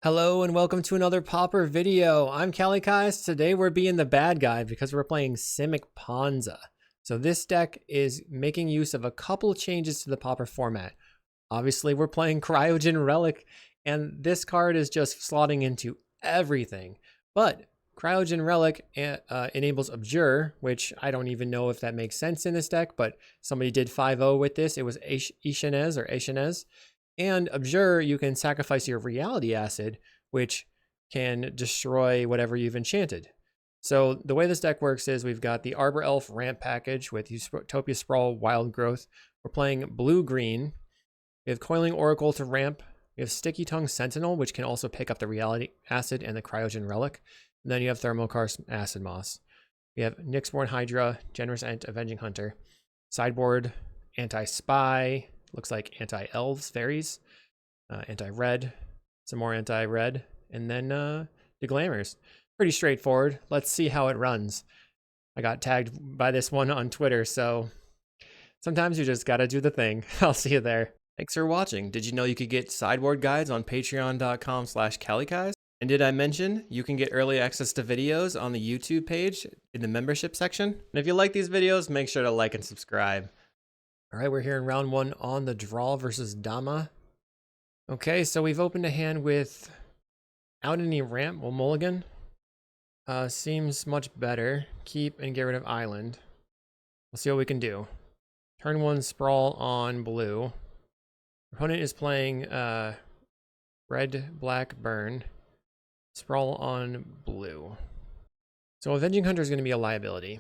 Hello and welcome to another Pauper video. I'm Kalikaiz. Today we're being the bad guy because we're playing Simic Ponza. So this deck is making use of a couple changes to the Pauper format. Obviously we're playing cryogen relic and this card is just slotting into everything. But cryogen relic enables abjure, which I don't even know if that makes sense in this deck, but somebody did 5-0 with this. It was Ishanez. And abjure, you can sacrifice your reality acid, which can destroy whatever you've enchanted. So the way this deck works is we've got the Arbor Elf ramp package with Utopia, Sprawl, Wild Growth. We're playing blue-green. We have Coiling Oracle to ramp. We have Stickytongue Sentinel, which can also pick up the reality acid and the cryogen relic. And then you have thermokarst Acid-Moss. We have Nyxborn Hydra, Generous Ent, Avenging Hunter. Sideboard, Anti-Spy. Looks like anti-elves, fairies, anti-red, some more anti-red, and then the glamours. Pretty straightforward. Let's see how it runs. I got tagged by this one on Twitter, so sometimes you just gotta do the thing. I'll see you there. Thanks for watching. Did you know you could get sideboard guides on patreon.com/Kalikaiz? And did I mention you can get early access to videos on the YouTube page in the membership section? And if you like these videos, make sure to like and subscribe. All right, we're here in round one on the draw versus Dama. Okay, so we've opened a hand without any ramp. Well, mulligan seems much better. Keep and get rid of island. We'll see what we can do. Turn one, sprawl on blue. Opponent is playing red, black, burn. Sprawl on blue. So Avenging Hunter is going to be a liability.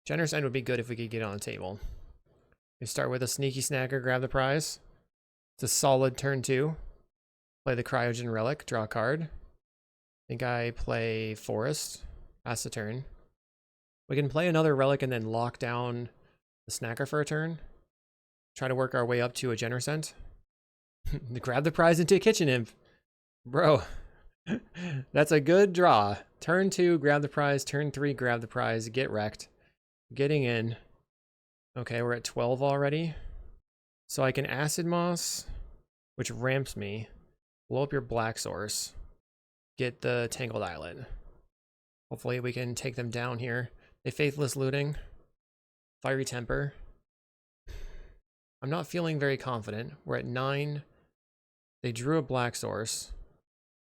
Generous End would be good if we could get on the table. We start with a sneaky snacker, grab the prize. It's a solid turn two. Play the cryogen relic, draw a card. I think I play forest, pass the turn. We can play another relic and then lock down the snacker for a turn. Try to work our way up to a generous ent. Grab the prize into a kitchen imp. Bro, that's a good draw. Turn two, grab the prize. Turn three, grab the prize. Get wrecked. Getting in. Okay, we're at 12 already. So I can Acid-Moss, which ramps me. Blow up your black source. Get the Tangled Islet. Hopefully we can take them down here. They Faithless Looting. Fiery Temper. I'm not feeling very confident. We're at 9. They drew a black source.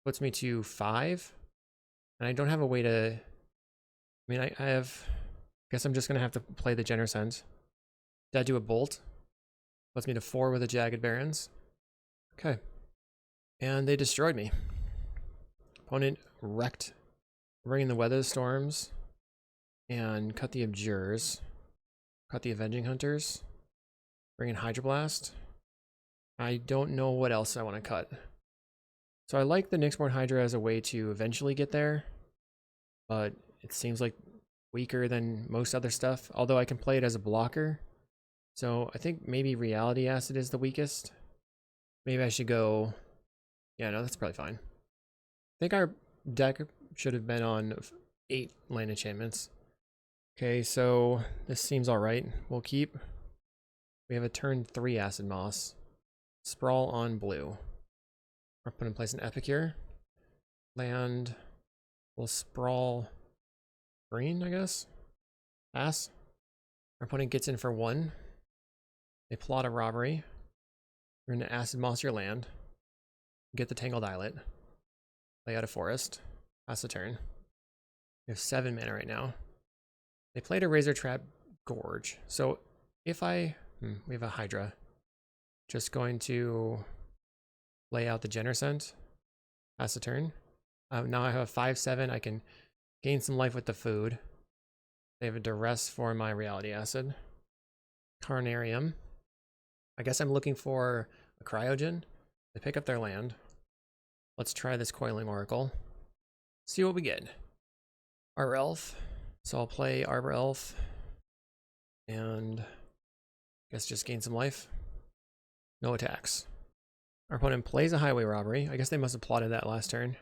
Puts me to 5. And I don't have a way to... I mean, I have... I guess I'm just going to have to play the Generous Ent. Did I do a bolt? Puts me to 4 with the Jagged Barrens. Okay. And they destroyed me. Opponent wrecked. Bringing the Weather Storms. And cut the Abjures. Cut the Avenging Hunters. Bring in Hydroblast. I don't know what else I want to cut. So I like the Nyxborn Hydra as a way to eventually get there. But it seems like weaker than most other stuff. Although I can play it as a blocker. So I think maybe Reality Acid is the weakest. Maybe I should go... Yeah, no, that's probably fine. I think our deck should have been on 8 land enchantments. Okay, so this seems alright. We'll keep. We have a turn 3 Acid-Moss. Sprawl on blue. We're putting in place an Epicure. Land. We'll sprawl green, I guess. Pass. Our opponent gets in for 1. They plot a robbery. We're going to Acid-Moss your land. Get the Tangled Islet. Play out a forest. Pass the turn. We have 7 mana right now. They played a Razor Trap Gorge. So if I... we have a Hydra. Just going to lay out the Generous Ent. Pass the turn. Now I have a 5/7. I can gain some life with the food. They have a Duress for my Reality Acid. Carnarium. I guess I'm looking for a cryogen. They pick up their land. Let's try this Coiling Oracle. See what we get. Arbor Elf. So I'll play Arbor Elf. And I guess just gain some life. No attacks. Our opponent plays a Highway Robbery. I guess they must have plotted that last turn.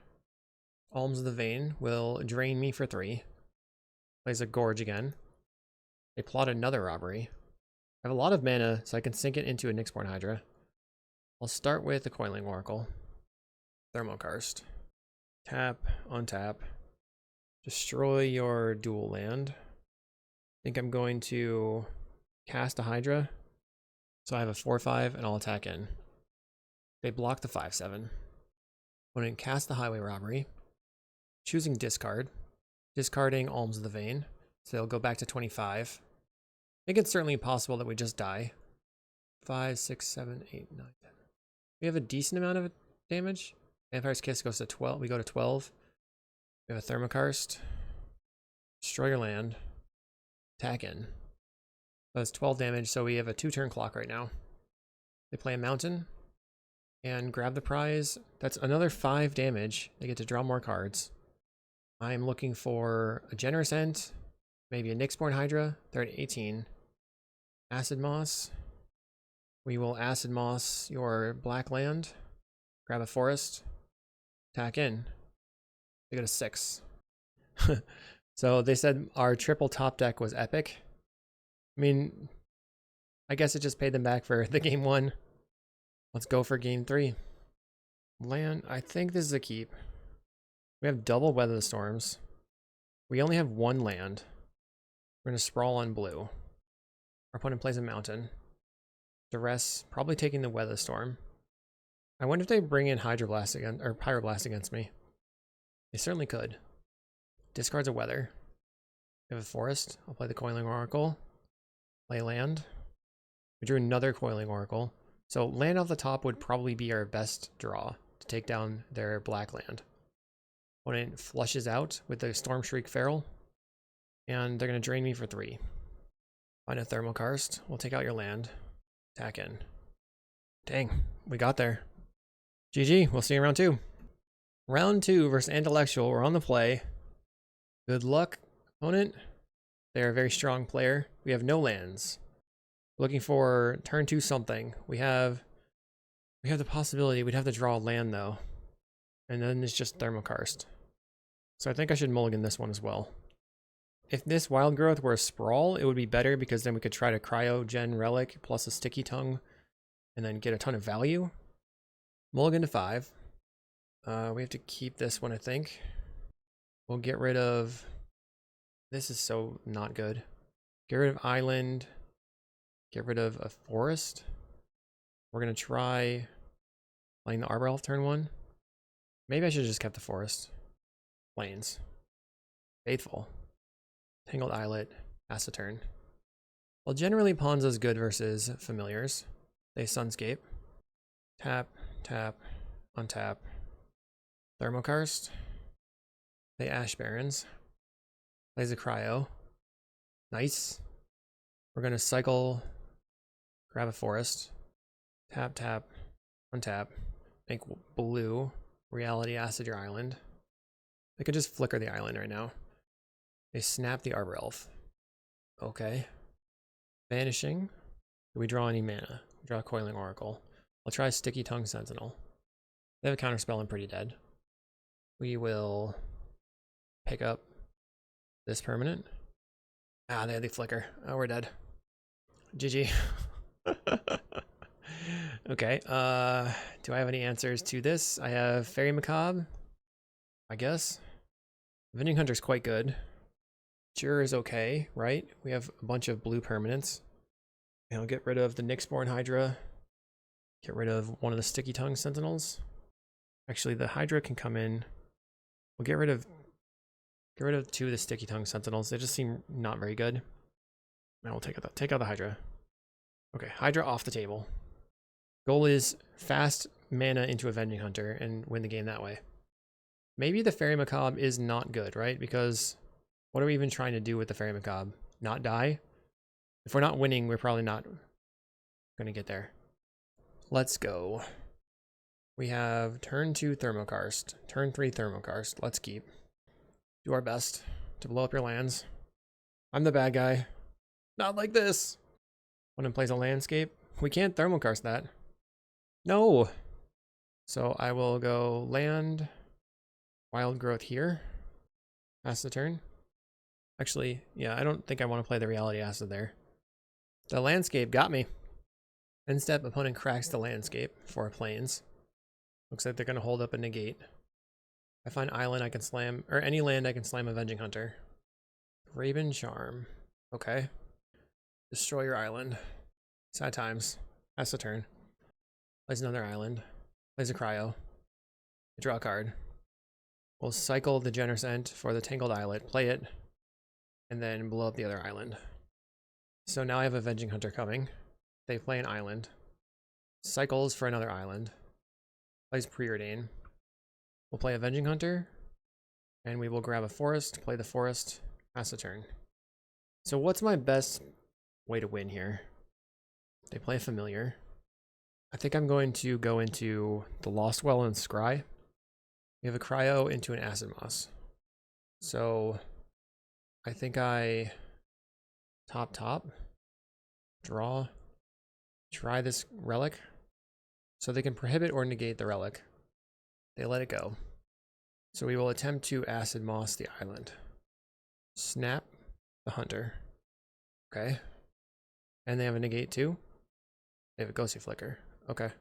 Alms of the Vein will drain me for 3. Plays a Gorge again. They plot another Robbery. I have a lot of mana, so I can sink it into a Nyxborn Hydra. I'll start with the Coiling Oracle. Thermokarst. Tap, untap. Destroy your dual land. I think I'm going to cast a Hydra. So I have a 4/5 and I'll attack in. They block the 5/7. Opponent cast the Highway Robbery. Choosing discard. Discarding Alms of the Vein. So they'll go back to 25. I think it's certainly possible that we just die. 5, 6, 7, 8, 9, 10. We have a decent amount of damage. Vampire's Kiss goes to 12. We go to 12. We have a thermokarst. Destroy your land. Attack in. That's 12 damage, so we have a 2-turn clock right now. They play a mountain and grab the prize. That's another 5 damage. They get to draw more cards. I'm looking for a Generous Ent, maybe a Nyxborn Hydra. They're at 18. Acid-Moss. We will Acid-Moss your black land. Grab a forest. Attack in. They go to 6. So they said our triple top deck was epic. I mean, I guess it just paid them back for the game 1. Let's go for game 3. Land, I think this is a keep. We have double Weather the Storms. We only have 1 land. We're going to sprawl on blue. Our opponent plays a mountain. Duress, probably taking the Weather Storm. I wonder if they bring in Hydroblast again, or Pyroblast against me. They certainly could. Discards a Weather. We have a forest. I'll play the Coiling Oracle. Play land. We drew another Coiling Oracle. So land off the top would probably be our best draw to take down their black land. Opponent flushes out with the Storm Shriek Feral. And they're going to drain me for 3. Find a thermokarst. We'll take out your land. Attack in. Dang, we got there. GG, we'll see you in round 2. Round 2 versus Intellectual. We're on the play. Good luck, opponent. They're a very strong player. We have no lands. Looking for turn 2 something. We have the possibility we'd have to draw a land though. And then it's just thermokarst. So I think I should mulligan this one as well. If this wild growth were a sprawl, it would be better because then we could try to cryogen relic plus a Stickytongue and then get a ton of value. Mulligan to 5. We have to keep this one, I think. We'll get rid of... This is so not good. Get rid of island. Get rid of a forest. We're going to try playing the arbor elf turn 1. Maybe I should have just kept the forest. Plains. Faithful. Tangled Islet. Pass a turn. Well, generally Ponza is good versus familiars. They Sunscape. Tap, tap, untap. Thermokarst. They Ash Barrens. Plays a cryo. Nice. We're going to cycle. Grab a forest. Tap, tap, untap. Make blue. Reality Acid your island. They could just flicker the island right now. They snap the Arbor Elf. Okay. Vanishing. Do we draw any mana? Draw a Coiling Oracle. I'll try Stickytongue Sentinel. They have a counterspell. I'm pretty dead. We will pick up this permanent. Ah, they had the flicker. Oh, we're dead. GG. Okay. Do I have any answers to this? I have Fairy Macabre. I guess. Vending Hunter's quite good. Juror is okay, right? We have a bunch of blue permanents. And I'll get rid of the Nyxborn Hydra. Get rid of one of the Stickytongue Sentinels. Actually, the Hydra can come in. We'll get rid of 2 of the Stickytongue Sentinels. They just seem not very good. Now we'll take out the Hydra. Okay, Hydra off the table. Goal is fast mana into a Vending Hunter and win the game that way. Maybe the Fairy Macabre is not good, right? Because what are we even trying to do with the Fairy Macabre? Not die? If we're not winning, we're probably not going to get there. Let's go. We have turn 2 Thermokarst, turn 3 Thermokarst. Let's keep. Do our best to blow up your lands. I'm the bad guy. Not like this. When it plays a landscape, we can't Thermokarst that. No. So I will go land, wild growth here. Pass the turn. Actually, yeah, I don't think I want to play the Reality Acid there. The landscape got me. End step, opponent cracks the landscape for plains. Looks like they're going to hold up a negate. I find island I can slam, or any land I can slam Avenging Hunter. Raven Charm. Okay. Destroy your island. Sad times. That's the turn. Plays another island. Plays a cryo. Draw a card. We'll cycle the Generous Ent for the Tangled Islet, play it, and then blow up the other island. So now I have Avenging Hunter coming. They play an island. Cycles for another island. Plays Preordain. We'll play Avenging Hunter, and we will grab a forest, play the forest, pass the turn. So what's my best way to win here? They play a familiar. I think I'm going to go into the Lost Well and Scry. We have a cryo into an Acid-Moss. So I think I top, draw, try this relic. So they can prohibit or negate the relic. They let it go. So we will attempt to Acid-Moss the island. Snap the hunter. Okay. And they have a negate too. They have a ghostly flicker. Okay.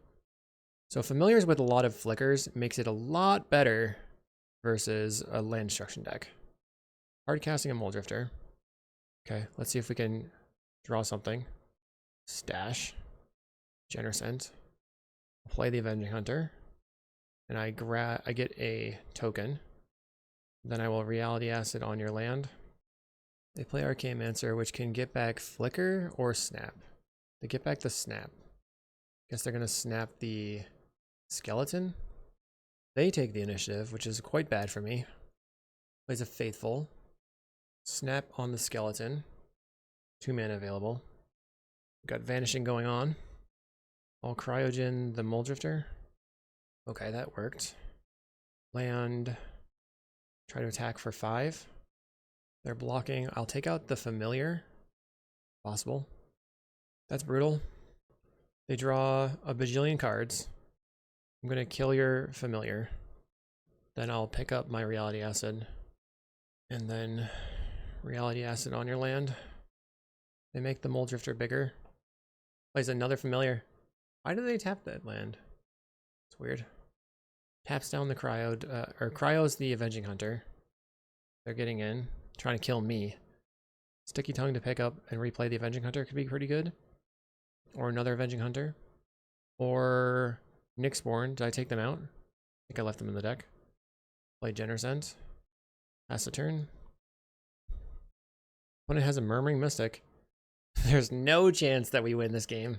So familiars with a lot of flickers makes it a lot better versus a land destruction deck. Hard casting a Mulldrifter. Okay, let's see if we can draw something. Stash. Generous Ent. Play the Avenging Hunter. And I get a token. Then I will Reality Acid on your land. They play Archaeomancer, which can get back Flicker or Snap. They get back the Snap. Guess they're gonna snap the skeleton. They take the initiative, which is quite bad for me. Plays a Faithful. Snap on the skeleton. 2 mana available. Got Vanishing going on. I'll cryogen the Mulldrifter. Okay, that worked. Land. Try to attack for 5. They're blocking. I'll take out the familiar. Possible. That's brutal. They draw a bajillion cards. I'm going to kill your familiar. Then I'll pick up my Reality Acid. And then Reality Acid on your land. They make the Mulldrifter bigger. Plays another familiar. Why do they tap that land? It's weird. Taps down the cryos the Avenging Hunter. They're getting in, trying to kill me. Stickytongue to pick up and replay the Avenging Hunter could be pretty good. Or another Avenging Hunter. Or Nyxborn. Did I take them out? I think I left them in the deck. Play Generous Ent. Pass the turn. Opponent has a Murmuring Mystic. There's no chance that we win this game.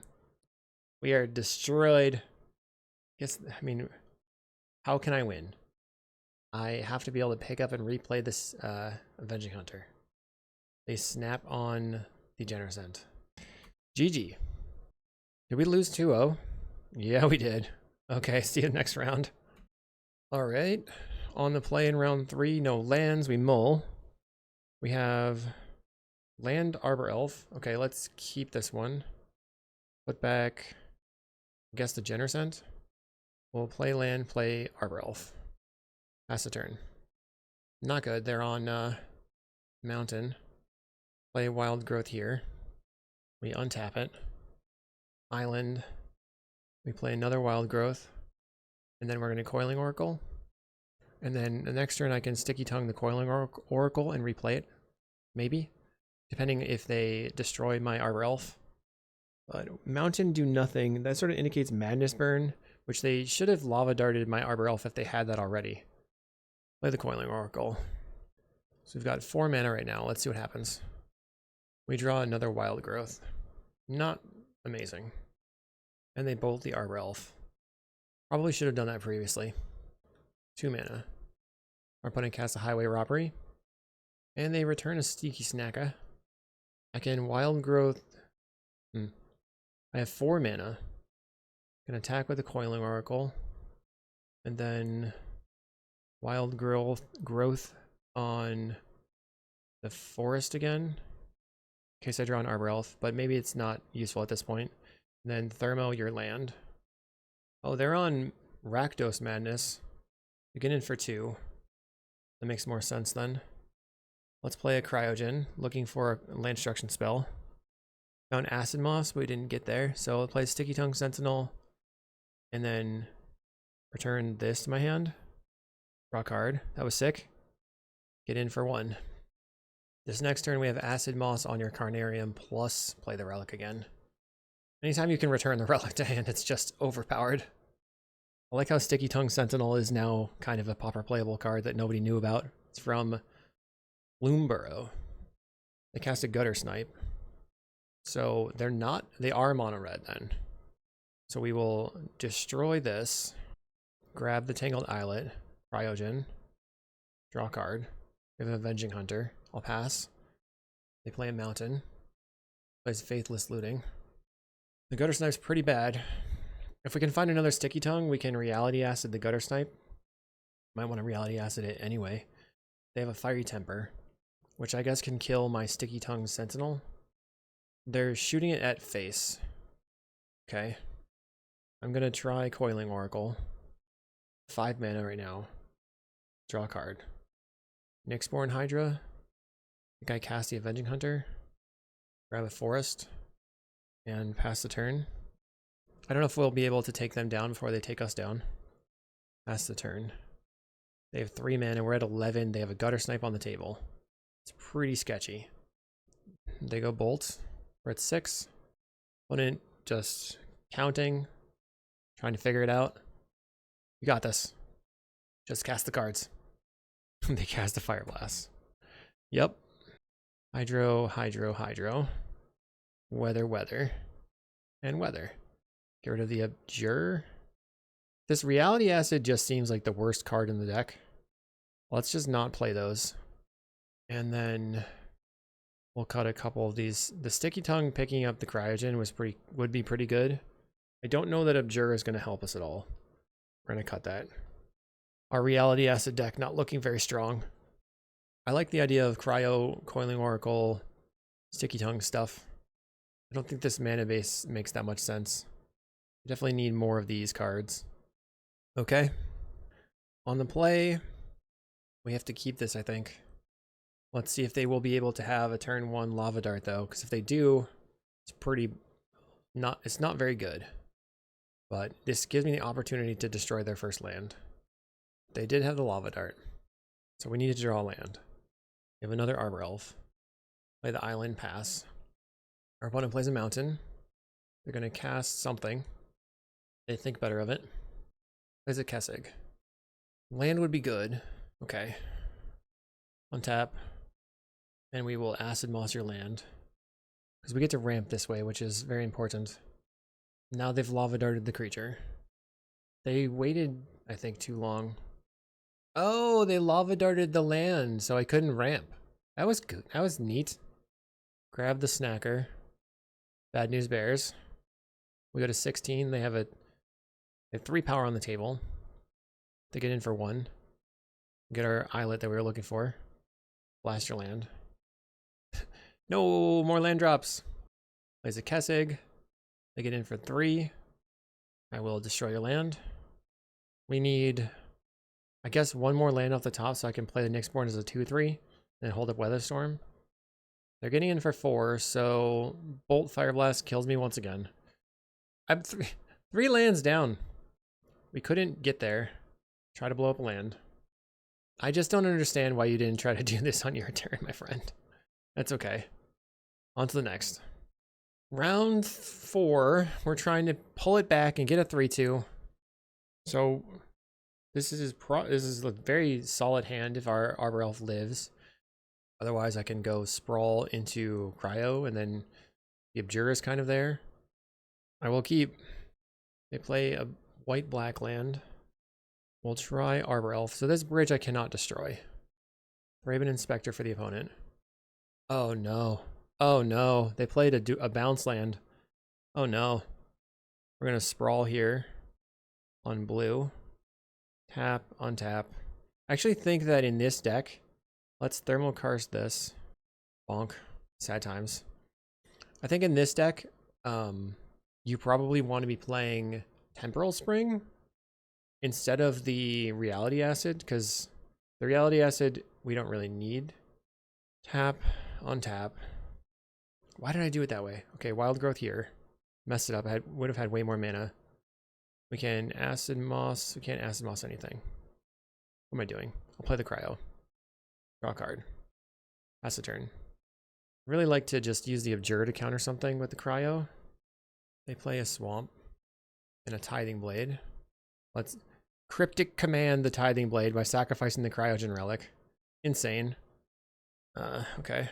We are destroyed. I mean, how can I win? I have to be able to pick up and replay this Avenging Hunter. They snap on the Generous Ent. GG. Did we lose 2-0? Yeah, we did. Okay, see you next round. All right. On the play in round 3, no lands, we mull. We have land Arbor Elf. Okay, let's keep this one. Put back, I guess, the Generous Ent. We'll play land, play Arbor Elf. Pass the turn. Not good. They're on mountain. Play Wild Growth here. We untap it. Island. We play another Wild Growth. And then we're going to Coiling Oracle. And then the next turn I can Stickytongue the Coiling Oracle and replay it. Maybe. Depending if they destroy my Arbor Elf. But mountain do nothing. That sort of indicates Madness Burn, which they should have Lava Darted my Arbor Elf if they had that already. Play the Coiling Oracle. So we've got 4 mana right now. Let's see what happens. We draw another Wild Growth. Not amazing. And they bolt the Arbor Elf. Probably should have done that previously. 2 mana. Our opponent casts a Highway Robbery. And they return a Sticky Snacka. I can Wild Growth. I have 4 mana. Can attack with the Coiling Oracle. And then Wild Growth on the forest again. In case I draw an Arbor Elf, but maybe it's not useful at this point. And then Thermo your land. Oh, they're on Rakdos Madness. You get in for 2. That makes more sense then. Let's play a Cryogen, looking for a land destruction spell. Found Acid-Moss, but we didn't get there. So I'll play Stickytongue Sentinel. And then return this to my hand. Draw card. That was sick. Get in for 1. This next turn we have Acid-Moss on your Carnarium plus play the relic again. Anytime you can return the relic to hand, it's just overpowered. I like how Stickytongue Sentinel is now kind of a Pauper playable card that nobody knew about. It's from Bloomburrow. They cast a Gutter Snipe. So they are mono red then. So we will destroy this, grab the Tangled Islet, cryogen, draw a card. We have an Avenging Hunter. I'll pass. They play a Mountain. Plays Faithless Looting. The Gutter Snipe's pretty bad. If we can find another Sticky Tongue, we can Reality Acid the Gutter Snipe. Might want to Reality Acid it anyway. They have a Fiery Temper, which I guess can kill my Stickytongue Sentinel. They're shooting it at face. Okay. I'm going to try Coiling Oracle. 5 mana right now. Draw a card. Nyxborn Hydra. I think I cast the Avenging Hunter. Grab a Forest. And pass the turn. I don't know if we'll be able to take them down before they take us down. Pass the turn. They have 3 mana. We're at 11. They have a Gutter Snipe on the table. It's pretty sketchy. They go Bolt. We're at 6. Opponent just counting. Trying to figure it out. You got this. Just cast the cards. They cast a Fire Blast. Yep. Hydro, Hydro, Hydro. Weather, Weather. And Weather. Get rid of the Abjure. This Reality Acid just seems like the worst card in the deck. Let's just not play those. And then we'll cut a couple of these. The Sticky Tongue picking up the cryogen would be pretty good. I don't know that Abjure is going to help us at all. We're going to cut that. Our Reality Acid deck not looking very strong. I like the idea of Cryo, Coiling Oracle, Sticky Tongue stuff. I don't think this mana base makes that much sense. We definitely need more of these cards. Okay. On the play, we have to keep this, I think. Let's see if they will be able to have a turn 1 Lava Dart though, because if they do, it's not very good. But this gives me the opportunity to destroy their first land. They did have the Lava Dart, so we need to draw land. We have another Arbor Elf. Play the Island, pass. Our opponent plays a Mountain. They're going to cast something. They think better of it. Plays a Kessig. Land would be good. Okay. Untap. And we will Acid-Moss your land. Because we get to ramp this way, which is very important. Now they've Lava Darted the creature. They waited, I think, too long. Oh, they Lava Darted the land, so I couldn't ramp. That was good. That was neat. Grab the Snacker. Bad News Bears. We go to 16. They have 3 power on the table. They get in for 1. Get our Islet that we were looking for. Blast your land. No more land drops. Plays a Kessig. They get in for 3. I will destroy your land. We need, I guess, 1 more land off the top so I can play the Nyxborn as a 2/3 and hold up Weatherstorm. They're getting in for 4, so Bolt Fire Blast kills me once again. I'm 3 lands down. We couldn't get there. Try to blow up a land. I just don't understand why you didn't try to do this on your turn, my friend. That's okay. On to the next. Round 4, we're trying to pull it back and get a 3/2. So this is a very solid hand if our Arbor Elf lives. Otherwise, I can go Sprawl into Cryo, and then the Abjure is kind of there. I will keep. They play a white-black land. We'll try Arbor Elf. So this bridge I cannot destroy. Raven Inspector for the opponent. Oh no. Oh no. They played a bounce land. Oh no. We're going to Sprawl here on blue. Tap, untap. I actually think that in this deck, let's thermokarst this. Bonk. Sad times. I think in this deck, you probably want to be playing Temporal Spring instead of the Reality Acid, because the Reality Acid we don't really need. Tap, untap. Why did I do it that way? Okay, Wild Growth here. Messed it up. I would have had way more mana. We can Acid-Moss. We can't Acid-Moss anything. What am I doing? I'll play the cryo. Draw a card. Pass a turn. I really like to just use the Abjure to counter something with the cryo. They play a swamp and a tithing blade. Let's cryptic command the tithing blade by sacrificing the cryogen relic. Insane. Okay.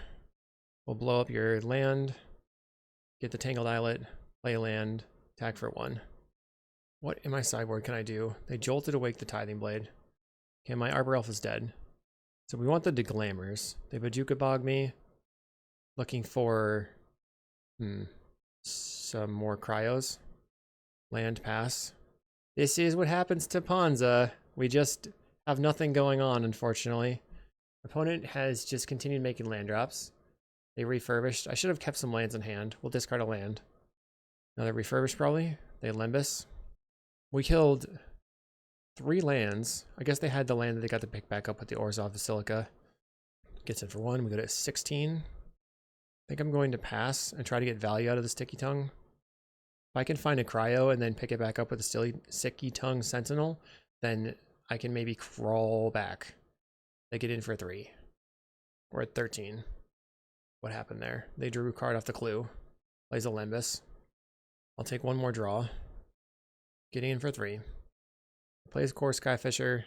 We'll blow up your land. Get the Tangled Islet. Play a land. Attack for 1. What in my sideboard can I do? They jolted awake the tithing blade. Okay, my Arbor Elf is dead. So we want the Deglammers. They Bajuka Bog me. Looking for some more cryos. Land pass. This is what happens to Ponza. We just have nothing going on, unfortunately. Opponent has just continued making land drops. They refurbished. I should have kept some lands in hand. We'll discard a land. Another refurbished probably. They Limbus. We killed 3 lands. I guess they had the land that they got to pick back up with the Orzhov Basilica. Gets in for 1. We go to 16. I think I'm going to pass and try to get value out of the Stickytongue. If I can find a cryo and then pick it back up with a Stickytongue Sentinel, then I can maybe crawl back. They get in for 3. We're at 13. What happened there? They drew a card off the clue. Plays a Limbus. I'll take 1 more draw. Getting in for 3. Plays Core Skyfisher.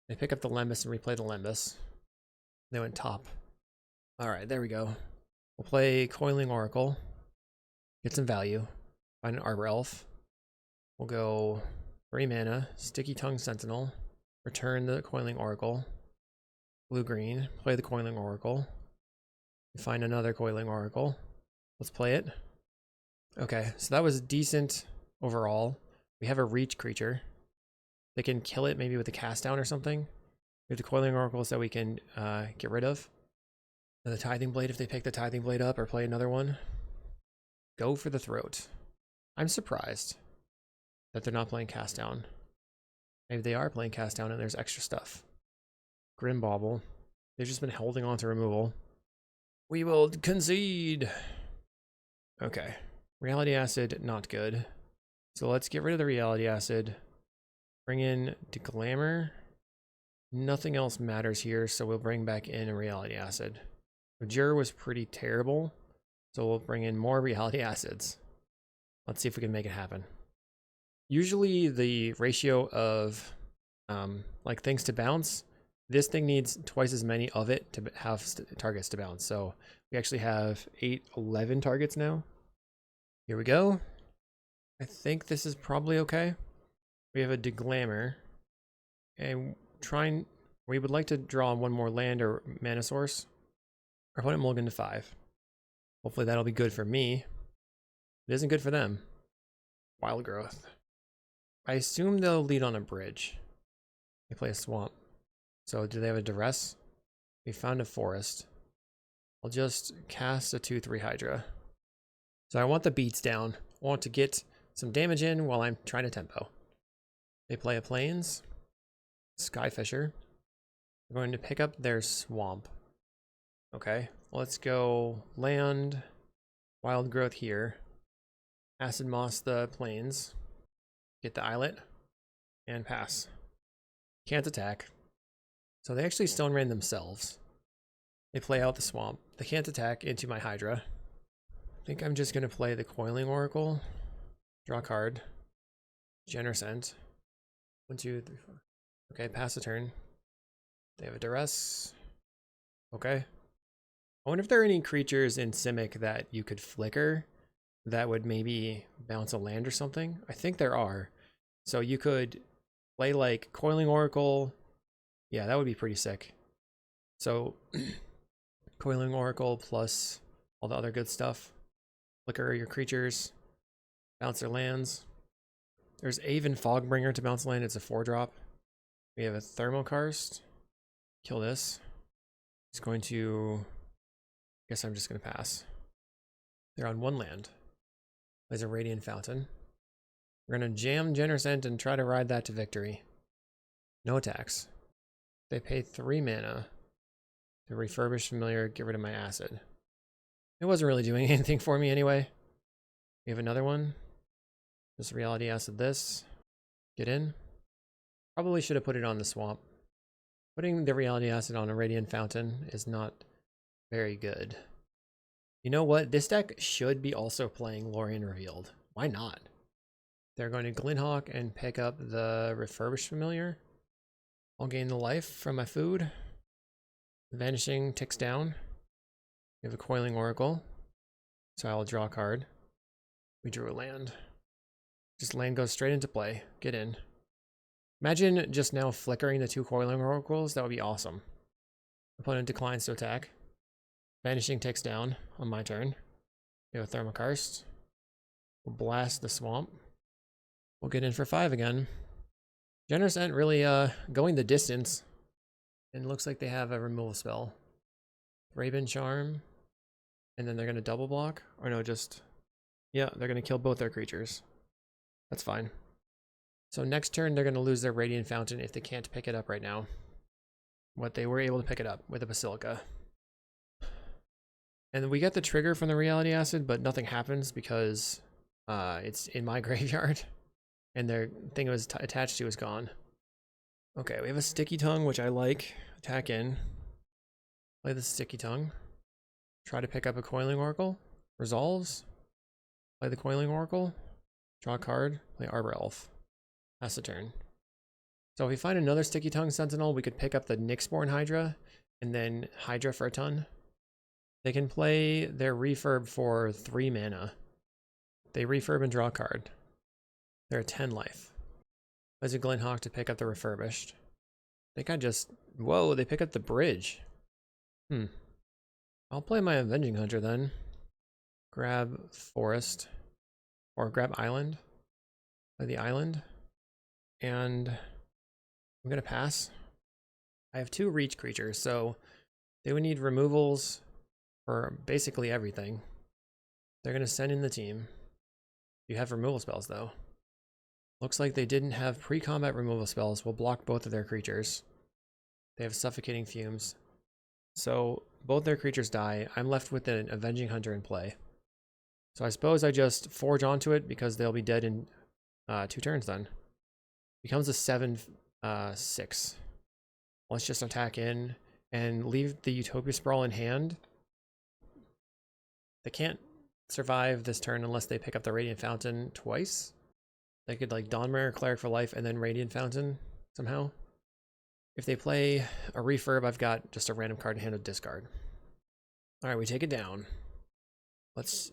They pick up the Limbus and replay the Limbus. They went top. Alright, there we go. We'll play Coiling Oracle. Get some value. Find an Arbor Elf. We'll go 3 mana, Stickytongue Sentinel. Return the Coiling Oracle. Blue-green. Play the Coiling Oracle. Find another Coiling Oracle. Let's play it. Okay, so that was decent overall. We have a reach creature. They can kill it maybe with a cast down or something. We have the Coiling Oracles that we can get rid of. And the Tithing Blade if they pick the Tithing Blade up or play another one. Go for the throat. I'm surprised that they're not playing cast down. Maybe they are playing cast down and there's extra stuff. Grim Bauble. They've just been holding on to removal. We will concede. Okay. Reality Acid, not good. So let's get rid of the Reality Acid. Bring in Deglammer. Nothing else matters here, so we'll bring back in a Reality Acid. Abjure was pretty terrible, so we'll bring in more Reality Acids. Let's see if we can make it happen. Usually the ratio of like things to bounce, this thing needs twice as many of it to have targets to bounce. So we actually have 11 targets now. Here we go. I think this is probably okay. We have a Deglammer. And we would like to draw 1 more land or mana source. Our opponent mulligan to 5. Hopefully that'll be good for me. It isn't good for them. Wild Growth. I assume they'll lead on a bridge. They play a swamp. So do they have a duress? We found a forest. I'll just cast a 2/3 Hydra. So I want the beats down. I want to get some damage in while I'm trying to tempo. They play a plains. Skyfisher. They're going to pick up their swamp. Okay, let's go land. Wild Growth here. Acid-Moss the plains. Get the Islet. And pass. Can't attack. So they actually stone ran themselves. They play out the swamp. They can't attack into my Hydra. I think I'm just going to play the Coiling Oracle. Draw a card. Genersent. 1, 2, 3, 4. Okay, pass the turn. They have a duress. Okay. I wonder if there are any creatures in Simic that you could flicker that would maybe bounce a land or something. I think there are. So you could play like Coiling Oracle. Yeah, that would be pretty sick. So Coiling Oracle plus all the other good stuff. Flicker your creatures. Bounce their lands. There's Aven Fogbringer to bounce land. It's a 4-drop. We have a thermokarst. Kill this. It's going to... I guess I'm just going to pass. They're on 1 land. There's a Radiant Fountain. We're going to jam Genersent and try to ride that to victory. No attacks. They pay 3 mana to refurbish familiar, get rid of my acid. It wasn't really doing anything for me anyway. We have another one. Just Reality Acid this. Get in. Probably should have put it on the swamp. Putting the reality acid on a radiant fountain is not very good. You know what? This deck should be also playing Lorien Revealed. Why not? They're going to Glinhawk and pick up the Refurbished Familiar. I'll gain the life from my food. Vanishing ticks down. We have a Coiling Oracle. So I will draw a card. We drew a land. Just land goes straight into play. Get in. Imagine just now flickering the 2 Coiling Oracles. That would be awesome. Opponent declines to attack. Vanishing ticks down on my turn. We have a thermokarst. We'll blast the swamp. We'll get in for 5 again. Generous Ent really going the distance. And it looks like they have a removal spell. Raven Charm. And then they're going to double block. Or no, just... yeah, they're going to kill both their creatures. That's fine. So next turn, they're going to lose their Radiant Fountain if they can't pick it up right now. What they were able to pick it up with a Basilica. And we get the trigger from the Reality Acid, but nothing happens because it's in my graveyard. And their thing it was attached to is gone. Okay, we have a Stickytongue, which I like. Attack in. Play the Stickytongue. Try to pick up a Coiling Oracle. Resolves. Play the Coiling Oracle. Draw a card. Play Arbor Elf. Pass the turn. So if we find another Stickytongue Sentinel, we could pick up the Nyxborn Hydra and then Hydra for a ton. They can play their refurb for 3 mana. They refurb and draw a card. They're at 10 life. Plays a Glinhawk to pick up the refurbished. I think I just... whoa, they pick up the bridge. I'll play my Avenging Hunter then. Grab Forest. Or grab Island. Play the Island. And I'm going to pass. I have 2 reach creatures, so they would need removals for basically everything. They're going to send in the team. You have removal spells, though. Looks like they didn't have pre-combat removal spells. We'll block both of their creatures. They have Suffocating Fumes. So both their creatures die. I'm left with an Avenging Hunter in play. So I suppose I just forge onto it because they'll be dead in 2 turns then. Becomes a 7/6. Let's just attack in and leave the Utopia Sprawl in hand. They can't survive this turn unless they pick up the Radiant Fountain twice. They could like Dawnmare, Cleric for life, and then Radiant Fountain somehow. If they play a refurb, I've got just a random card in hand to discard. Alright, we take it down. Let's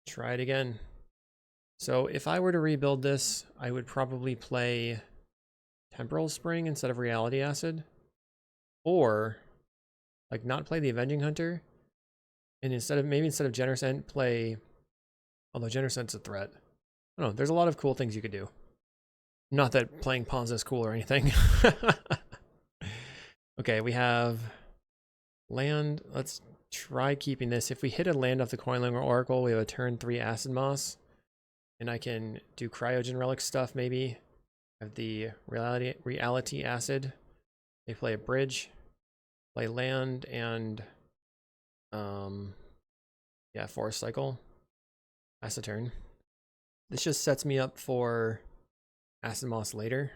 try it again. So if I were to rebuild this, I would probably play Temporal Spring instead of Reality Acid. Or, like, not play the Avenging Hunter. And instead of Generous Ent, play... although Generous Ent's a threat. I don't know, there's a lot of cool things you could do. Not that playing Ponza is cool or anything. Okay, we have land. Let's try keeping this. If we hit a land off the Coiling Oracle, we have a turn 3 Acid-Moss. And I can do cryogen relic stuff, maybe. I have the reality acid. They play a bridge. Play land and yeah, forest cycle. Pass the turn. This just sets me up for Acid-Moss later.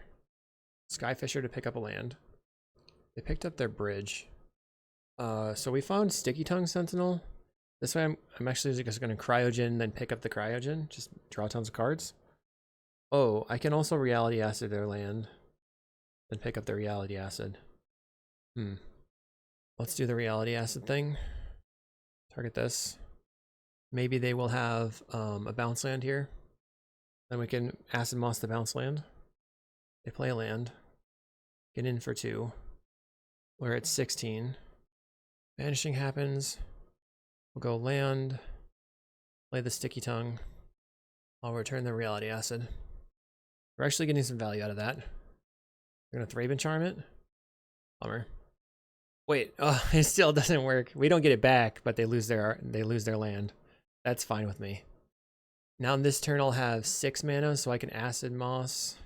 Skyfisher to pick up a land. They picked up their bridge. So we found Stickytongue Sentinel. This way I'm actually just going to cryogen, then pick up the cryogen. Just draw tons of cards. Oh, I can also reality acid their land. Then pick up the reality acid. Let's do the reality acid thing. Target this. Maybe they will have a bounce land here. Then we can Acid-Moss the bounce land. They play a land. Get in for 2. We're at 16. Vanishing happens. We'll go land. Play the Stickytongue. I'll return the reality acid. We're actually getting some value out of that. We're gonna Raven Charm it. Bummer. Wait, oh, it still doesn't work. We don't get it back, but they lose their land. That's fine with me. Now in this turn I'll have 6 mana, so I can Acid-Moss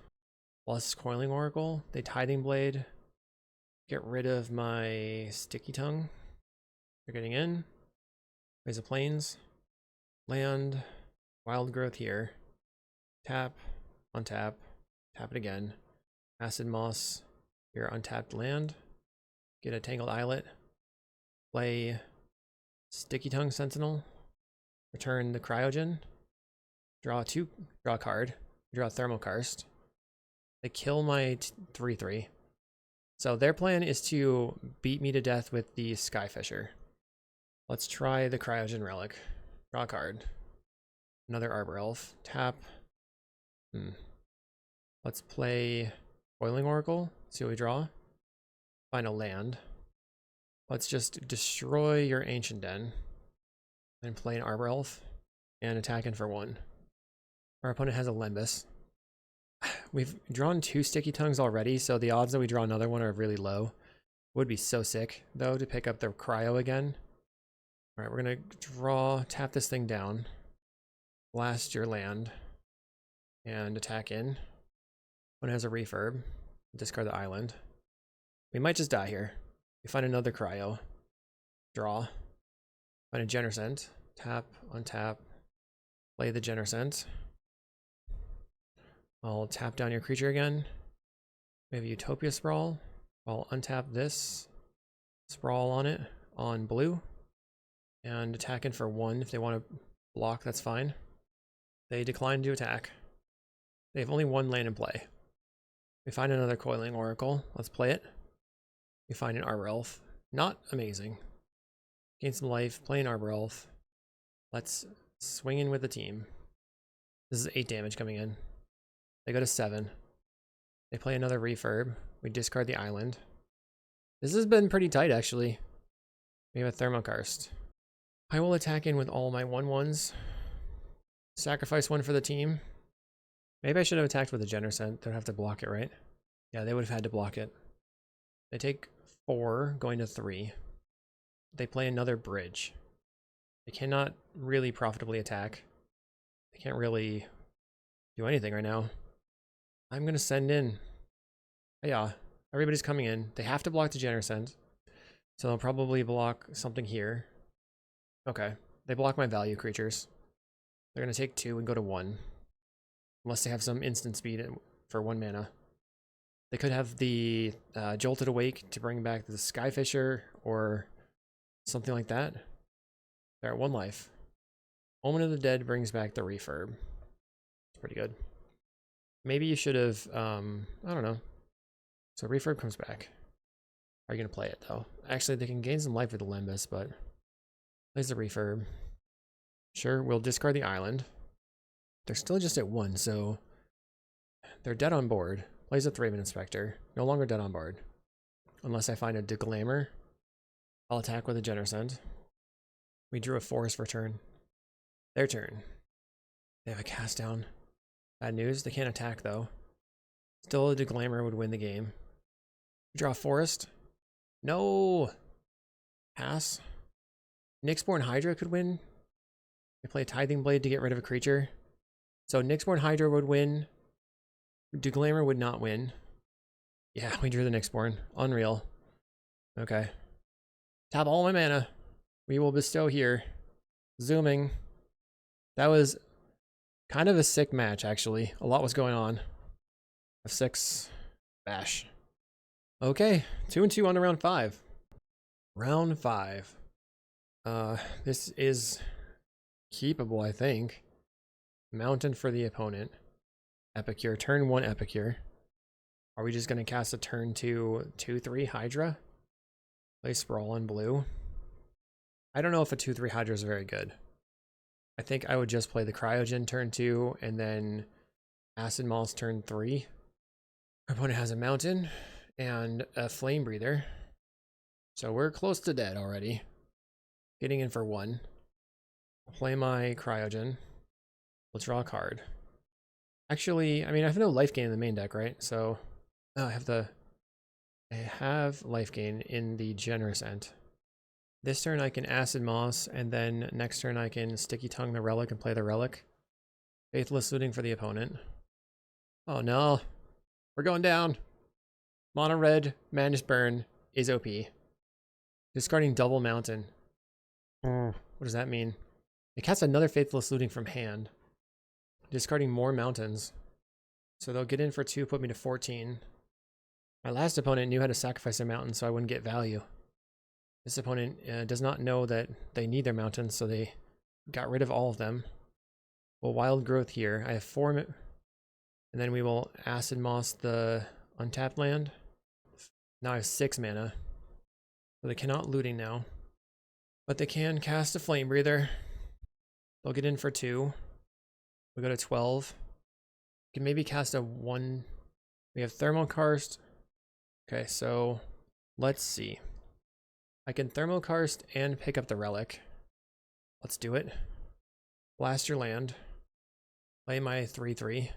plus Coiling Oracle. They Tithing Blade. Get rid of my Stickytongue. They're getting in. Raise a Plains. Land. Wild Growth here. Tap. Untap. Tap it again. Acid-Moss. your untapped land. Get a Tangled Islet. Play Stickytongue Sentinel. Return the cryogen. Draw a card. Draw a thermokarst. They kill my 3/3. So their plan is to beat me to death with the Skyfisher. Let's try the cryogen relic. Draw a card. Another arbor elf. Tap. Let's play Boiling Oracle. See what we draw. Find a land. Let's just destroy your Ancient Den. And play an arbor elf. And attack in for 1. Our opponent has a Lembas. We've drawn 2 Sticky Tongues already, so the odds that we draw another one are really low. Would be so sick, though, to pick up the cryo again. Alright, we're gonna tap this thing down. Blast your land. And attack in. One has a refurb. Discard the island. We might just die here. We find another cryo. Draw. Find a Genercent. Tap, untap. Play the Genercent. I'll tap down your creature again. We have a Utopia Sprawl. I'll untap this. Sprawl on it on blue. And attack in for 1. If they want to block, that's fine. They decline to attack. They have only 1 land in play. We find another Coiling Oracle. Let's play it. We find an Arbor Elf. Not amazing. Gain some life. Play an Arbor Elf. Let's swing in with the team. This is 8 damage coming in. They go to 7. They play another refurb. We discard the island. This has been pretty tight, actually. We have a thermokarst. I will attack in with all my 1/1s. Sacrifice 1 for the team. Maybe I should have attacked with a Genercent. They'd have to block it, right? Yeah, they would have had to block it. They take 4, going to 3. They play another bridge. They cannot really profitably attack. They can't really do anything right now. I'm going to send in. Yeah, everybody's coming in. They have to block the Genercent. So they'll probably block something here. Okay, they block my value creatures. They're going to take 2 and go to 1. Unless they have some instant speed for 1 mana. They could have the Jolted Awake to bring back the Skyfisher or something like that. They're at 1 life. Omen of the Dead brings back the refurb. It's pretty good. Maybe you should have, I don't know. So refurb comes back. Are you going to play it though? Actually, they can gain some life with the Lembas, but plays the refurb. Sure, we'll discard the island. They're still just at 1, so they're dead on board. Plays a Thraben Inspector. No longer dead on board. Unless I find a Declaimer. I'll attack with a Genercent. We drew a forest for turn. Their turn. They have a cast down. Bad news, they can't attack though. Still a Declaimer would win the game. We draw a forest. No! Pass. Nyxborn Hydra could win. They play a Tithing Blade to get rid of a creature. So Nyxborn Hydra would win. Declaimer would not win. Yeah, we drew the Nyxborn. Unreal. Okay. Tap all my mana. We will bestow here. Zooming. That was kind of a sick match, actually. A lot was going on. F6. Bash. Okay. 2-2 on to round 5. Round 5. This is keepable, I think. Mountain for the opponent. Epicure. Turn 1 Epicure. Are we just going to cast a turn 2 2/3 Hydra? Play Sprawl on blue. I don't know if a 2/3 Hydra is very good. I think I would just play the Cryogen turn 2 and then Acid-Moss turn 3. Our opponent has a Mountain and a Flame Breather. So we're close to dead already. Getting in for 1. I'll play my Cryogen. We'll draw a card. Actually, I mean, I have no life gain in the main deck, right? So I have life gain in the Genercent. This turn I can Acid-Moss, and then next turn I can Sticky Tongue the Relic and play the Relic. Faithless Looting for the opponent. Oh no. We're going down. Mono red, Madness Burn is OP. Discarding double Mountain. What does that mean? It casts another Faithless Looting from hand. Discarding more mountains. So they'll get in for 2, put me to 14. My last opponent knew how to sacrifice their mountain so I wouldn't get value. This opponent does not know that they need their mountains, so they got rid of all of them. Well, wild growth here. I have 4, and then we will Acid-Moss the untapped land. Now I have 6 mana. So they cannot looting now. But they can cast a Flame Breather. They'll get in for 2. We go to 12. We can maybe cast a 1. We have thermokarst. Okay, so let's see. I can thermokarst and pick up the relic. Let's do it. Blast your land. Play my 3/3.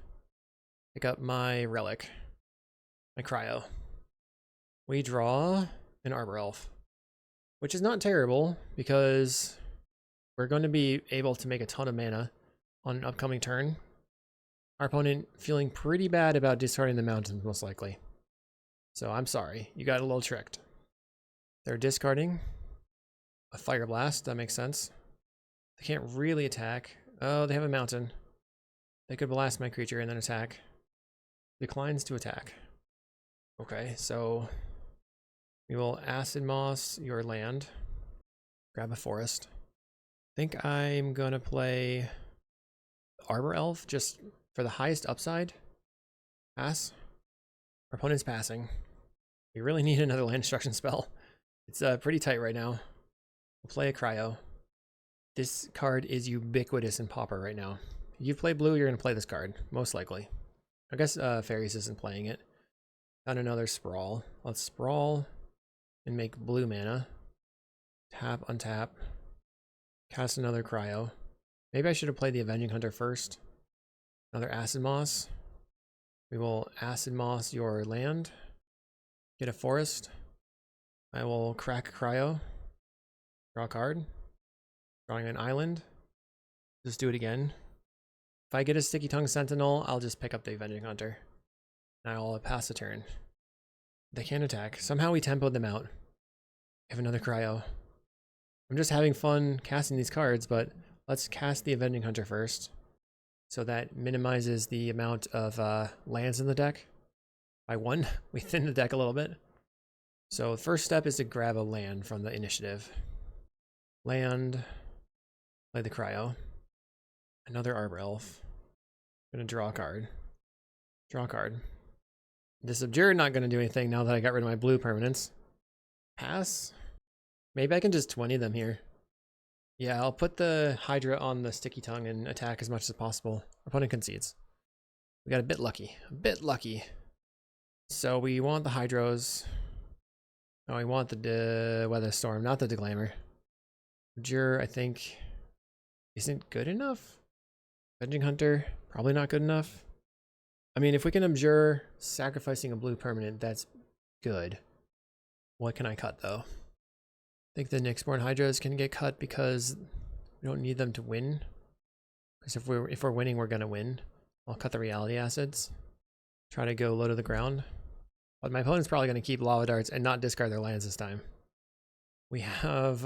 Pick up my relic. My cryo. We draw an arbor elf, which is not terrible because we're going to be able to make a ton of mana on an upcoming turn. Our opponent feeling pretty bad about discarding the mountains, most likely. So I'm sorry, you got a little tricked. They're discarding a fire blast, that makes sense. They can't really attack. Oh, they have a mountain. They could blast my creature and then attack. Declines to attack. Okay, so we will Acid-Moss your land. Grab a forest. I think I'm gonna play Arbor Elf just for the highest upside. Pass. Our opponent's passing. We really need another land destruction spell. It's pretty tight right now. We'll play a cryo. This card is ubiquitous in Pauper right now. If you play blue, you're going to play this card, most likely. I guess Fairies isn't playing it. Found another Sprawl. Let's Sprawl and make blue mana. Tap, untap. Cast another cryo. Maybe I should have played the Avenging Hunter first. Another Acid-Moss. We will Acid-Moss your land. Get a forest. I will crack a cryo. Draw a card. Drawing an island. Just do it again. If I get a Stickytongue Sentinel, I'll just pick up the Avenging Hunter. And I'll pass a turn. They can't attack. Somehow we tempoed them out. I have another cryo. I'm just having fun casting these cards, but let's cast the Avenging Hunter first. So that minimizes the amount of lands in the deck. By 1, we thin the deck a little bit. So the first step is to grab a land from the initiative. Land. Play the cryo. Another arbor elf. I'm gonna draw a card. Draw a card. This Abjure not gonna do anything now that I got rid of my blue permanents. Pass. Maybe I can just 20 them here. Yeah, I'll put the Hydra on the Stickytongue and attack as much as possible. Opponent concedes. We got a bit lucky. A bit lucky. So we want the Hydros. No, we want the Weather Storm, not the Declaimer. Abjure, I think, isn't good enough. Avenging Hunter, probably not good enough. I mean, if we can Abjure sacrificing a blue permanent, that's good. What can I cut, though? I think the Nyxborn Hydras can get cut because we don't need them to win. Because if we're winning, we're gonna win. I'll cut the Reality Acids. Try to go low to the ground. But my opponent's probably gonna keep Lava Darts and not discard their lands this time. We have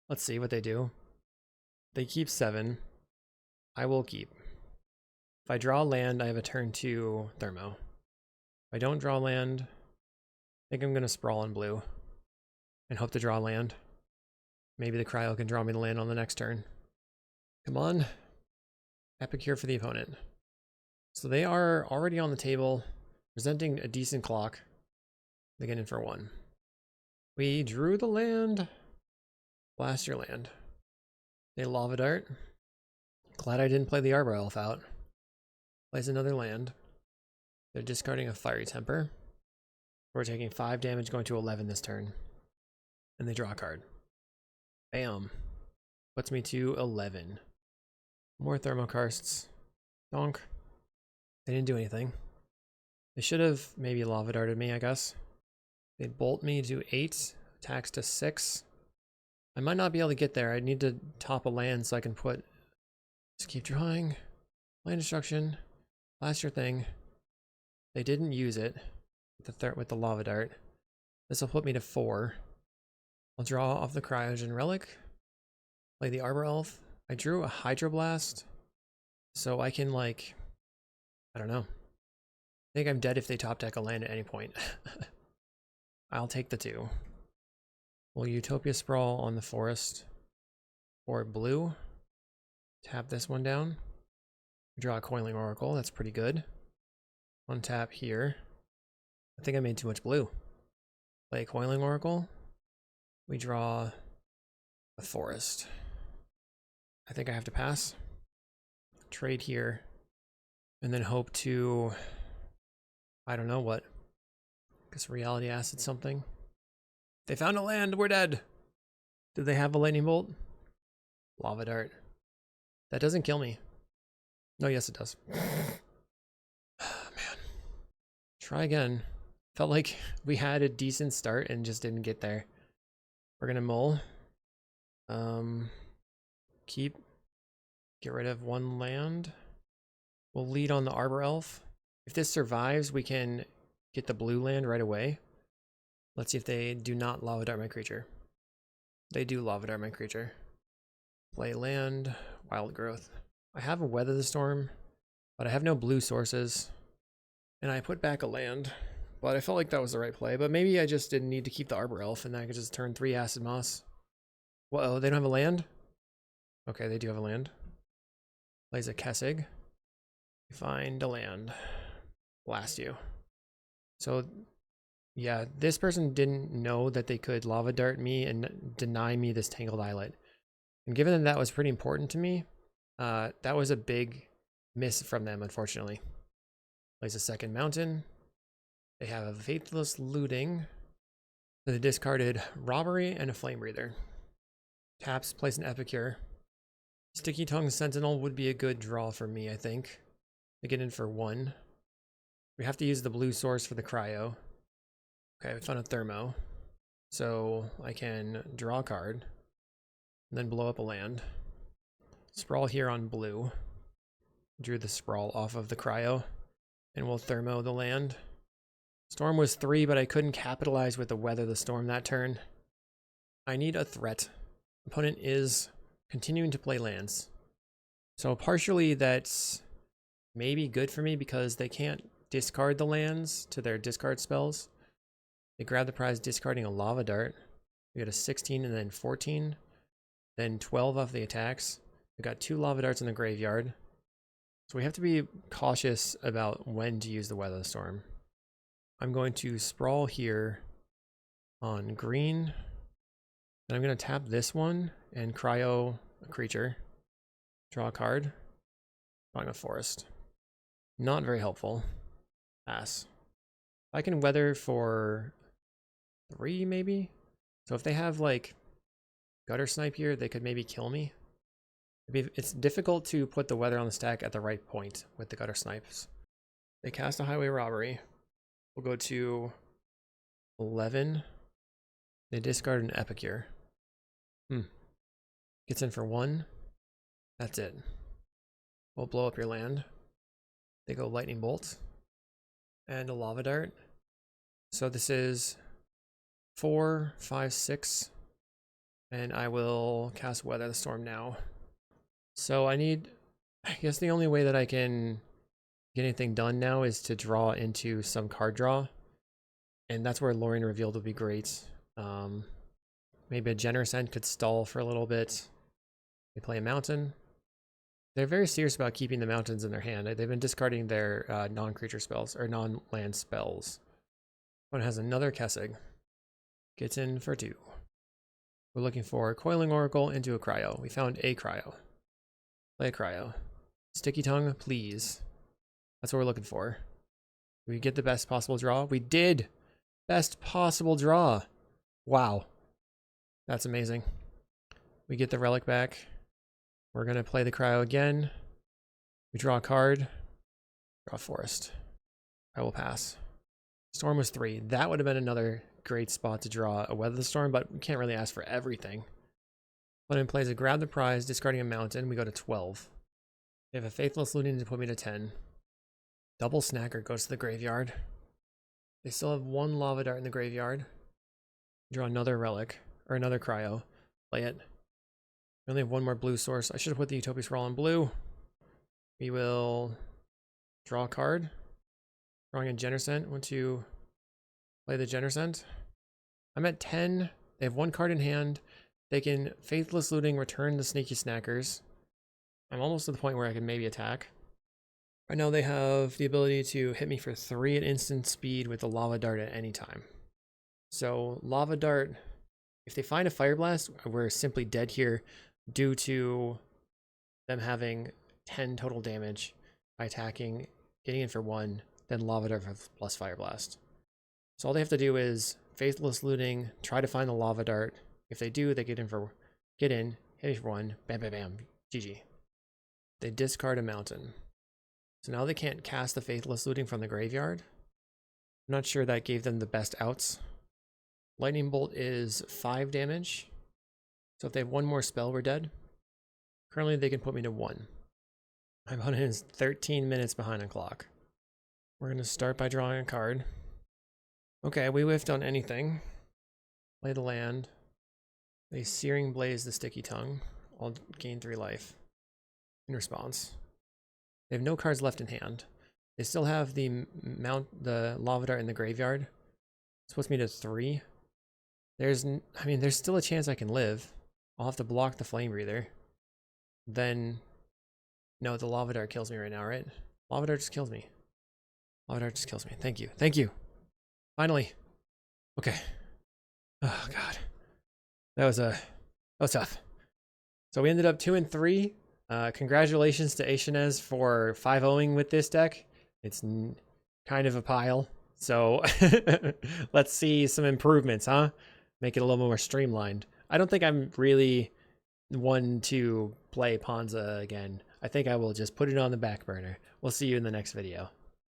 let's see what they do. They keep 7. I will keep. If I draw land, I have a turn 2 Thermo. If I don't draw land, I think I'm gonna Sprawl on blue. And hope to draw land. Maybe the cryo can draw me the land on the next turn. Come on. Epicure for the opponent. So they are already on the table, presenting a decent clock. They get in for 1. We drew the land. Blast your land. They Lava Dart. Glad I didn't play the Arbor Elf out. Plays another land. They're discarding a Fiery Temper. We're taking 5 damage, going to 11 this turn. And they draw a card. Bam. Puts me to 11. More thermokarsts. Donk. They didn't do anything. They should have maybe Lava Darted me, I guess. They'd bolt me to 8. Attacks to 6. I might not be able to get there. I need to top a land so I can put... Just keep drawing. Land destruction. Blast your thing. They didn't use it with the Lava Dart. This will put me to 4. I'll draw off the cryogen relic. Play the Arbor Elf. I drew a Hydroblast. So I can, like, I don't know. I think I'm dead if they top deck a land at any point. I'll take the 2. We'll Utopia Sprawl on the forest for blue. Tap this one down. Draw a Coiling Oracle. That's pretty good. Untap here. I think I made too much blue. Play a Coiling Oracle. We draw a forest. I think I have to pass. Trade here. And then hope to... I don't know what. I guess Reality Acid something. They found a land. We're dead. Do they have a lightning bolt? Lava dart. That doesn't kill me. No, yes it does. Man. Try again. Felt like we had a decent start and just didn't get there. We're gonna mull. Keep. Get rid of 1 land. We'll lead on the Arbor Elf. If this survives, we can get the blue land right away. Let's see if they do not Lava Dart my creature. They do Lava Dart my creature. Play land, Wild Growth. I have a Weather the Storm, but I have no blue sources. And I put back a land, but I felt like that was the right play. But maybe I just didn't need to keep the Arbor Elf, and then I could just turn 3 Acid-Moss. Whoa, they don't have a land? Okay, they do have a land. Plays a Kessig. Find a land. Blast you. So, yeah, this person didn't know that they could Lava Dart me and deny me this Tangled Islet. And given that that was pretty important to me, that was a big miss from them, unfortunately. Plays a second mountain. They have a Faithless Looting. They discarded Robbery and a Flame Breather. Taps, plays an Epicure. Stickytongue Sentinel would be a good draw for me, I think. To get in for 1. We have to use the blue source for the cryo. Okay, we found a thermo. So I can draw a card. And then blow up a land. Sprawl here on blue. Drew the sprawl off of the cryo. And we'll thermo the land. Storm was 3, but I couldn't capitalize with the Weather the Storm that turn. I need a threat. Opponent is continuing to play lands. So partially that's maybe good for me because they can't discard the lands to their discard spells. They grab the prize discarding a Lava Dart. We got a 16 and then 14. Then 12 off the attacks. We got 2 Lava Darts in the graveyard. So we have to be cautious about when to use the Weather the Storm. I'm going to sprawl here on green. Then I'm going to tap this one and cryo a creature. Draw a card. Drawing a forest. Not very helpful. Pass. I can weather for 3 maybe. So if they have like gutter snipe here, they could maybe kill me. It's difficult to put the weather on the stack at the right point with the gutter snipes. They cast a highway robbery. We'll go to 11. They discard an Epicure. Gets in for 1. That's it. We'll blow up your land. They go lightning bolt. And a lava dart. So this is 4, 5, 6. And I will cast Weather the Storm now. So I guess the only way that I can get anything done now is to draw into some card draw. And that's where Lorien Revealed would be great. Maybe a Generous End could stall for a little bit. They play a mountain. They're very serious about keeping the mountains in their hand. They've been discarding their non-creature spells, or non-land spells. One has another Kessig. Gets in for 2. We're looking for a Coiling Oracle into a Cryo. We found a Cryo. Play a Cryo. Stickytongue, please. That's what we're looking for. We get the best possible draw. We did! Best possible draw. Wow. That's amazing. We get the relic back. We're going to play the cryo again. We draw a card. Draw a forest. I will pass. Storm was 3. That would have been another great spot to draw a Weather the Storm, but we can't really ask for everything. Opponent plays a grab the prize, discarding a mountain. We go to 12. They have a Faithless Looting to put me to 10. Double Snacker goes to the graveyard. They still have 1 Lava Dart in the graveyard. Draw another relic, or another cryo. Play it. We only have 1 more blue source. I should have put the Utopia Sprawl on blue. We will draw a card. Drawing a Genercent. Want to play the Genercent. I'm at 10. They have 1 card in hand. They can Faithless Looting, return the Sneaky Snackers. I'm almost to the point where I can maybe attack. Right now they have the ability to hit me for 3 at instant speed with the Lava Dart at any time. So Lava Dart, if they find a Fire Blast, we're simply dead here due to them having 10 total damage by attacking, getting in for 1, then Lava Dart plus Fire Blast. So all they have to do is Faithless Looting, try to find the Lava Dart. If they do, they get in, hit me for 1, bam, bam, bam, GG. They discard a mountain. So now they can't cast the Faithless Looting from the graveyard. I'm not sure that gave them the best outs. Lightning Bolt is 5 damage. So if they have 1 more spell, we're dead. Currently, they can put me to 1. My opponent is 13 minutes behind on clock. We're going to start by drawing a card. Okay, we whiffed on anything. Play the land. They Searing Blaze the Stickytongue. I'll gain 3 life in response. They have no cards left in hand. They still have the Lava Dart in the graveyard. This puts me to 3. There's still a chance I can live. I'll have to block the Flame Breather. Then, no, the Lava Dart kills me right now, right? Lava Dart just kills me. Lava Dart just kills me. Thank you. Thank you. Finally. Okay. Oh, God. That was tough. So we ended up 2 and 3. Congratulations to Ashinez for 5-0ing with this deck. It's kind of a pile. So let's see some improvements, huh? Make it a little more streamlined. I don't think I'm really one to play Ponza again. I think I will just put it on the back burner. We'll see you in the next video.